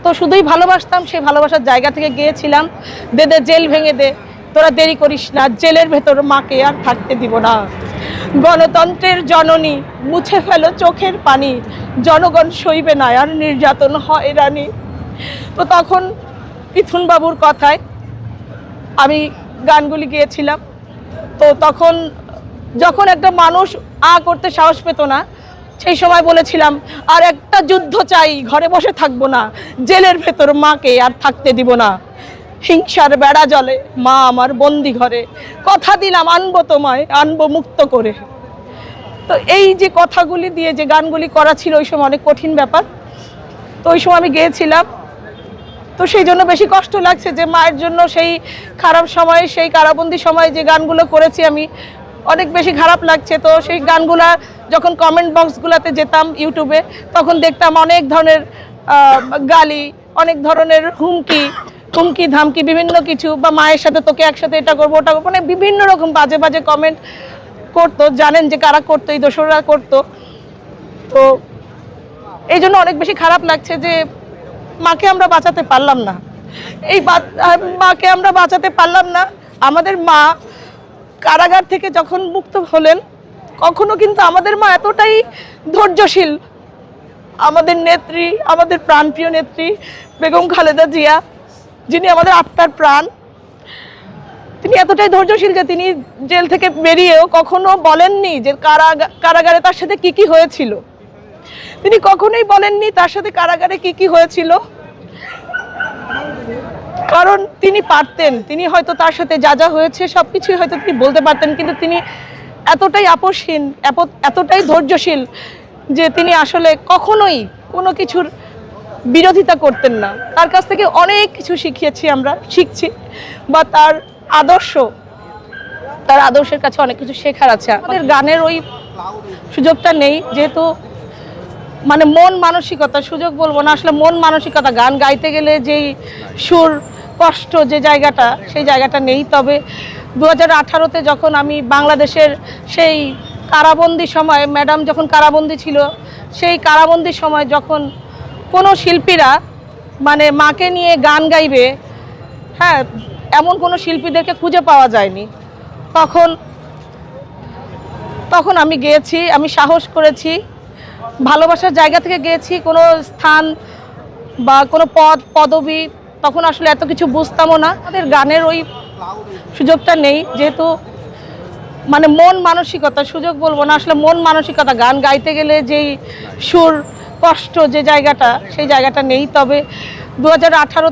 তো শুধুই ভালোবাসতাম, সেই ভালোবাসার জায়গা থেকে গিয়েছিলাম, দে দে জেল ভেঙে দে, তোরা দেরি করিস না, জেলের ভেতর মাকে আর থাকতে দিব না। গণতন্ত্রের জননী, মুছে ফেলো চোখের পানি, জনগণ সইবে না আর নির্যাতন হয়রানি। তো তখন মিথুন বাবুর কথায় আমি গানগুলি গেয়েছিলাম। তো তখন যখন একটা মানুষ করতে সাহস পেত না, সেই সময় বলেছিলাম, আর একটা যুদ্ধ চাই, ঘরে বসে থাকবো না, জেলের ভেতর মাকে আর থাকতে দিব না। হিংসার বেড়া জলে মা আমার বন্দি ঘরে, কথা দিলাম আনবো তোমায়, আনবো মুক্ত করে। তো এই যে কথাগুলি দিয়ে যে গানগুলি করা ছিল ওই সময় অনেক কঠিন ব্যাপার। তো ওই সময় আমি গেয়েছিলাম। তো সেই জন্য বেশি কষ্ট লাগছে যে মায়ের জন্য সেই খারাপ সময়ে, সেই কারাবন্দি সময়ে যে গানগুলো করেছি আমি, অনেক বেশি খারাপ লাগছে। তো সেই গানগুলা যখন কমেন্ট বক্সগুলোতে যেতাম ইউটিউবে, তখন দেখতাম অনেক ধরনের গালি, অনেক ধরনের হুমকি ধামকি, বিভিন্ন কিছু, বা মায়ের সাথে তোকে একসাথে এটা করবো ওটা করবো, মানে বিভিন্ন রকম বাজে বাজে কমেন্ট করতো। জানেন যে কারা করতো, এই দোসররা করতো। তো এই জন্য অনেক বেশি খারাপ লাগছে যে মাকে আমরা বাঁচাতে পারলাম না, মাকে আমরা বাঁচাতে পারলাম না। আমাদের মা কারাগার থেকে যখন মুক্ত হলেন, কখনো কিন্তু আমাদের মা এতটাই ধৈর্যশীল, আমাদের নেত্রী, আমাদের প্রাণপ্রিয় নেত্রী বেগম খালেদা জিয়া, যিনি আমাদের আত্মার প্রাণ, তিনি এতটাই ধৈর্যশীল যে তিনি জেল থেকে বেরিয়েও কখনো বলেননি যে কারাগারে তার সাথে কি কি হয়েছিল। তিনি কখনোই বলেননি তার সাথে কারাগারে কি কি হয়েছিল, কারণ তিনি পারতেন, তিনি হয়তো তার সাথে যা যা হয়েছে সবকিছুই হয়তো তিনি বলতে পারতেন, কিন্তু তিনি এতটাই আপোষহীন, এতটাই ধৈর্যশীল যে তিনি আসলে কখনোই কোনো কিছুর বিরোধিতা করতেন না। তার কাছ থেকে অনেক কিছু শিখছি, বা তার আদর্শের কাছে অনেক কিছু শেখার আছে। আমাদের গানের ওই সুযোগটা নেই, যেহেতু মানে মন মানসিকতা, সুযোগ বলবো না, আসলে মন মানসিকতা, গান গাইতে গেলে যেই সুর কষ্ট যে জায়গাটা, সেই জায়গাটা নেই। তবে 2018-তে যখন আমি বাংলাদেশের সেই কারাবন্দি সময়, ম্যাডাম যখন কারাবন্দি ছিল, সেই কারাবন্দি সময় যখন কোনো শিল্পীরা মানে মাকে নিয়ে গান গাইবে, হ্যাঁ, এমন কোনো শিল্পীদেরকে খুঁজে পাওয়া যায়নি। তখন আমি গেয়েছি, আমি সাহস করেছি, ভালোবাসার জায়গা থেকে গেয়েছি। কোনো স্থান বা কোনো পদবি তখন আসলে এত কিছু বুঝতামও না। আমাদের গানের ওই সুযোগটা নেই, যেহেতু মানে মন মানসিকতা, সুযোগ বলবো না, আসলে মন মানসিকতা, গান গাইতে গেলে যেই সুর কষ্ট যে জায়গাটা, সেই জায়গাটা নেই। তবে 2018